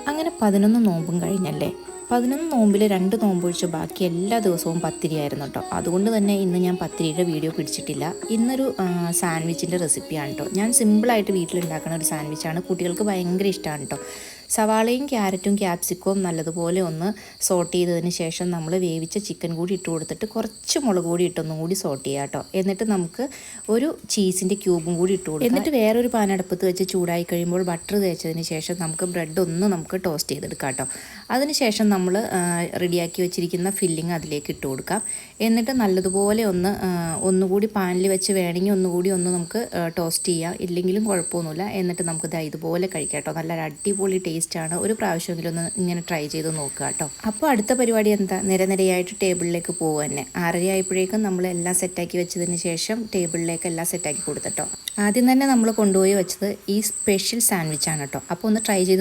അങ്ങനെ 11 നോമ്പും കഴിഞ്ഞല്ലേ. 11 നോമ്പിൽ 2 നോമ്പൊഴിച്ച് ബാക്കി എല്ലാ ദിവസവും പത്തിരിയായിരുന്നു കേട്ടോ. അതുകൊണ്ട് തന്നെ ഇന്ന് ഞാൻ പത്തിരിയുടെ വീഡിയോ പിടിച്ചിട്ടില്ല. ഇന്നൊരു സാൻഡ്വിച്ചിൻ്റെ റെസിപ്പിയാണ് കേട്ടോ. ഞാൻ സിമ്പിളായിട്ട് വീട്ടിലുണ്ടാക്കുന്ന ഒരു സാൻഡ്വിച്ചാണ്. കുട്ടികൾക്ക് ഭയങ്കര ഇഷ്ടമാണ് കേട്ടോ. സവാളയും ക്യാരറ്റും ക്യാപ്സിക്കവും നല്ലതുപോലെ ഒന്ന് സോട്ട് ചെയ്തതിന് ശേഷം നമ്മൾ വേവിച്ച ചിക്കൻ കൂടി ഇട്ട് കൊടുത്തിട്ട് കുറച്ച് മുളക് കൂടി ഇട്ടൊന്നും കൂടി സോട്ട് ചെയ്യുക കേട്ടോ. എന്നിട്ട് നമുക്ക് ഒരു ചീസിൻ്റെ ക്യൂബും കൂടി ഇട്ട് കൊടുക്കാം. എന്നിട്ട് വേറൊരു പാനടുപ്പത്ത് വെച്ച് ചൂടായി കഴിയുമ്പോൾ ബട്ടർ തേച്ചതിന് ശേഷം നമുക്ക് ബ്രെഡ് ഒന്ന് നമുക്ക് ടോസ്റ്റ് ചെയ്തെടുക്കാം കേട്ടോ. അതിനുശേഷം നമ്മൾ റെഡിയാക്കി വെച്ചിരിക്കുന്ന ഫില്ലിങ് അതിലേക്ക് ഇട്ട് കൊടുക്കാം. എന്നിട്ട് നല്ലതുപോലെ ഒന്നുകൂടി പാനിൽ വെച്ച് വേണമെങ്കിൽ ഒന്നുകൂടി നമുക്ക് ടോസ്റ്റ് ചെയ്യാം, ഇല്ലെങ്കിലും കുഴപ്പമൊന്നുമില്ല. എന്നിട്ട് നമുക്ക് ഇതുപോലെ കഴിക്കാം കേട്ടോ. നല്ല അടിപൊളി ടേസ്റ്റാണ്. ഒരു പ്രാവശ്യമെങ്കിലും ഒന്ന് ഇങ്ങനെ ട്രൈ ചെയ്ത് നോക്കുക കേട്ടോ. അപ്പോൾ അടുത്ത പരിപാടി എന്താ, നിരനിരയായിട്ട് ടേബിളിലേക്ക് പോകുക തന്നെ. 6:30 ആയപ്പോഴേക്കും നമ്മൾ എല്ലാം സെറ്റാക്കി വെച്ചതിന് ശേഷം ടേബിളിലേക്ക് എല്ലാം സെറ്റാക്കി കൊടുത്തിട്ടോ. ആദ്യം തന്നെ നമ്മൾ കൊണ്ടുപോയി വെച്ചത് ഈ സ്പെഷ്യൽ സാൻഡ്വിച്ചാണ് കേട്ടോ. അപ്പോൾ ഒന്ന് ട്രൈ ചെയ്ത്